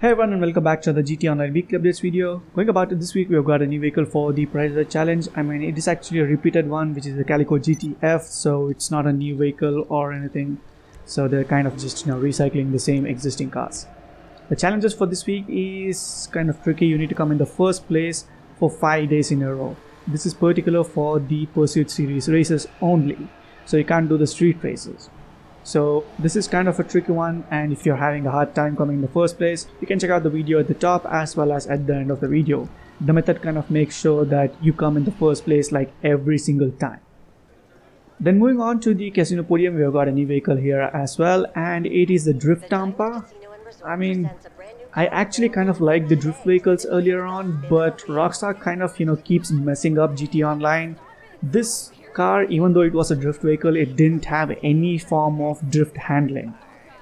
Hey everyone and welcome back to the GT Online Weekly Updates video. Going about it this week, we have got a new vehicle for the Price Challenge. It is actually a repeated one, which is the Calico GTF, so it's not a new vehicle or anything. So they're kind of just recycling the same existing cars. The challenges for this week is kind of tricky. You need to come in the first place for 5 days in a row. This is particular for the Pursuit Series races only, so you can't do the street races. So this is kind of a tricky one, and if you're having a hard time coming in the first place, you can check out the video at the top as well as at the end of the video. The method kind of makes sure that you come in the first place like every single time. Then moving on to the casino podium, we have got a new vehicle here as well, and it is the Drift Tampa. I actually kind of like the drift vehicles earlier on, but Rockstar kind of keeps messing up GT Online. This car, even though it was a drift vehicle, it didn't have any form of drift handling.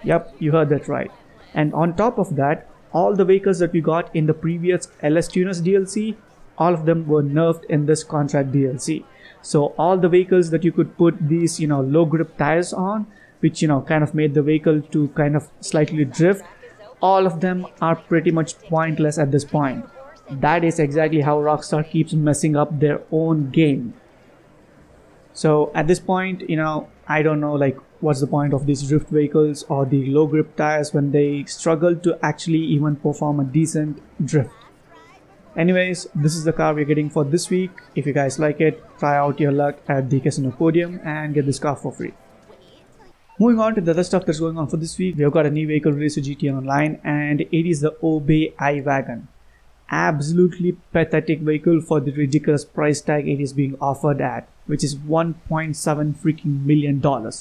Yep, you heard that right. And on top of that, all the vehicles that we got in the previous LS Tuners DLC, all of them were nerfed in this contract DLC. So all the vehicles that you could put these low grip tires on, which kind of made the vehicle to kind of slightly drift, all of them are pretty much pointless at this point. That is exactly how Rockstar keeps messing up their own game. So at this point, I don't know what's the point of these drift vehicles or the low grip tires when they struggle to actually even perform a decent drift. Anyways, this is the car we're getting for this week. If you guys like it, try out your luck at the casino podium and get this car for free. Moving on to the other stuff that's going on for this week, we have got a new vehicle released to GT Online, and it is the Obi I-Wagen. Absolutely pathetic vehicle for the ridiculous price tag it is being offered at, which is $1.7 million.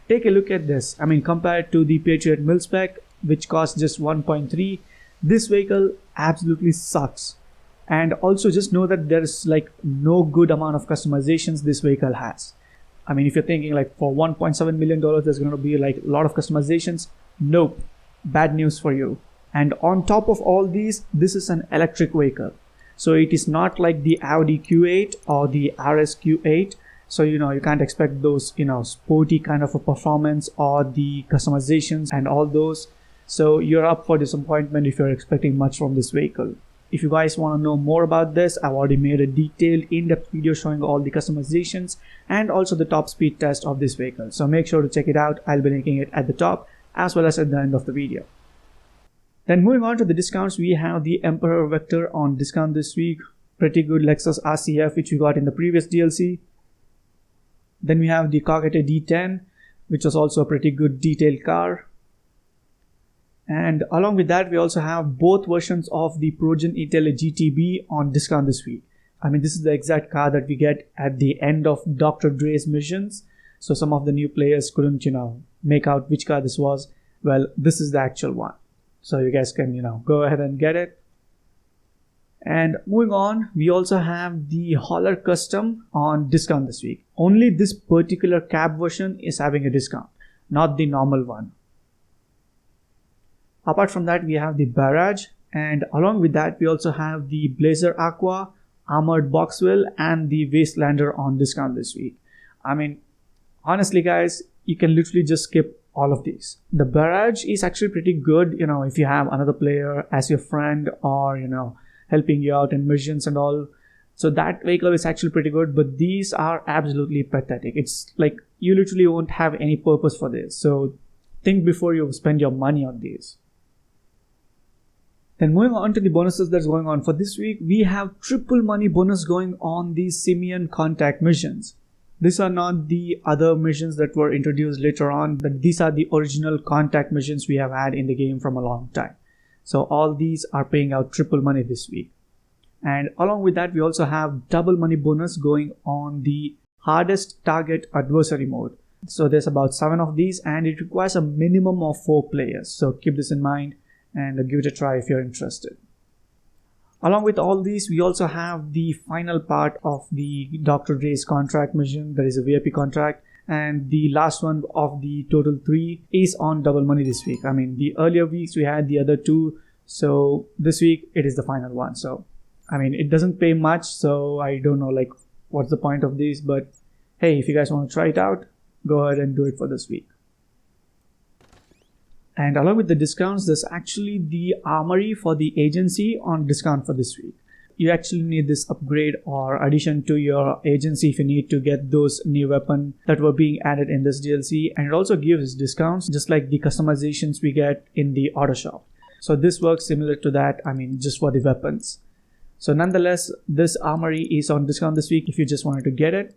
Take a look at this. Compared to the Patriot Mil-Spec, which costs just 1.3, this vehicle absolutely sucks. And also just know that there's no good amount of customizations this vehicle has. If you're thinking for $1.7 million there's going to be a lot of customizations, nope, bad news for you. And on top of all these, this is an electric vehicle. So it is not like the Audi Q8 or the RS Q8. So, you can't expect those, sporty kind of a performance or the customizations and all those. So you're up for disappointment if you're expecting much from this vehicle. If you guys want to know more about this, I've already made a detailed in-depth video showing all the customizations and also the top speed test of this vehicle. So make sure to check it out. I'll be linking it at the top as well as at the end of the video. Then moving on to the discounts, we have the Emperor Vector on discount this week. Pretty good Lexus RCF, which we got in the previous DLC. Then we have the Cockatoo D10, which was also a pretty good detailed car. And along with that, we also have both versions of the Progen Intel GTB on discount this week. This is the exact car that we get at the end of Dr. Dre's missions. So some of the new players couldn't, make out which car this was. Well, this is the actual one. So you guys can, go ahead and get it. And moving on, we also have the Hauler Custom on discount this week. Only this particular cab version is having a discount, not the normal one. Apart from that, we have the Barrage, and along with that, we also have the Blazer Aqua, Armored Box Wheel, and the Wastelander on discount this week. Honestly guys, you can literally just skip all of these. The Barrage is actually pretty good, if you have another player as your friend or, helping you out in missions and all. So that vehicle is actually pretty good, but these are absolutely pathetic. It's you literally won't have any purpose for this. So think before you spend your money on these. Then moving on to the bonuses that's going on for this week, we have triple money bonus going on the Simeon Contact missions. These are not the other missions that were introduced later on, but these are the original Contact missions we have had in the game from a long time. So all these are paying out triple money this week. And along with that, we also have double money bonus going on the Hardest Target Adversary mode. So there's about 7 of these, and it requires a minimum of 4 players. So keep this in mind and give it a try if you're interested. Along with all these, we also have the final part of the Dr. Dre's contract mission. That is a VIP contract. And the last one of the total 3 is on double money this week. The earlier weeks we had the other 2. So this week it is the final one. So, it doesn't pay much. So I don't know what's the point of this. But hey, if you guys want to try it out, go ahead and do it for this week. And along with the discounts, there's actually the armory for the agency on discount for this week. You actually need this upgrade or addition to your agency if you need to get those new weapons that were being added in this DLC. And it also gives discounts just like the customizations we get in the auto shop. So this works similar to that, just for the weapons. So nonetheless, this armory is on discount this week if you just wanted to get it.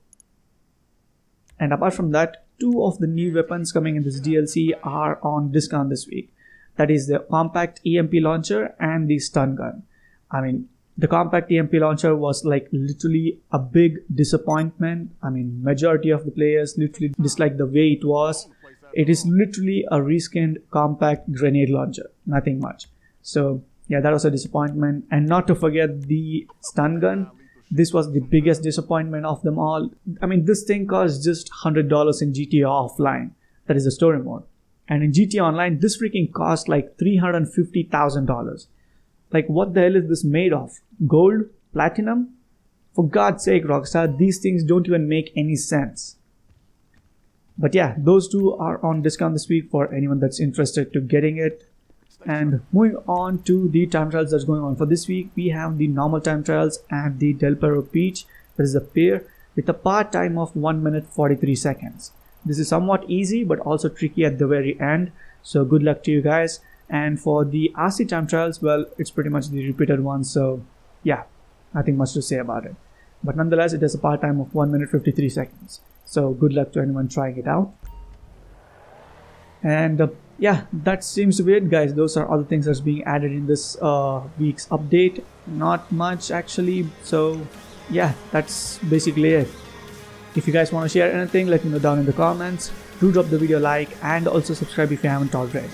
And apart from that, 2 of the new weapons coming in this DLC are on discount this week. That is the compact EMP launcher and the stun gun. The compact EMP launcher was like literally a big disappointment. Majority of the players literally disliked the way it was. It is literally a reskinned compact grenade launcher, nothing much. So yeah, that was a disappointment. And not to forget the stun gun. This was the biggest disappointment of them all. This thing costs just $100 in GTA Offline. That is the story mode. And in GTA Online, this freaking cost like $350,000. Like, what the hell is this made of? Gold? Platinum? For God's sake, Rockstar, these things don't even make any sense. But yeah, those 2 are on discount this week for anyone that's interested to getting it. And moving on to the time trials that's going on for this week, we have the normal time trials and the Del Perro Beach. That is a pair with a part time of 1 minute 43 seconds. This is somewhat easy but also tricky at the very end. So good luck to you guys. And for the RC time trials, well, it's pretty much the repeated one. So yeah, nothing much to say about it. But nonetheless, it has a part time of 1 minute 53 seconds. So good luck to anyone trying it out. And yeah, that seems to be it, guys. Those are all the things that's being added in this week's update. Not much actually. So yeah, that's basically it. If you guys want to share anything, let me know down in the comments. Do drop the video a like and also subscribe if you haven't already.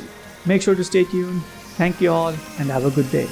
Make sure to stay tuned. Thank you all and have a good day.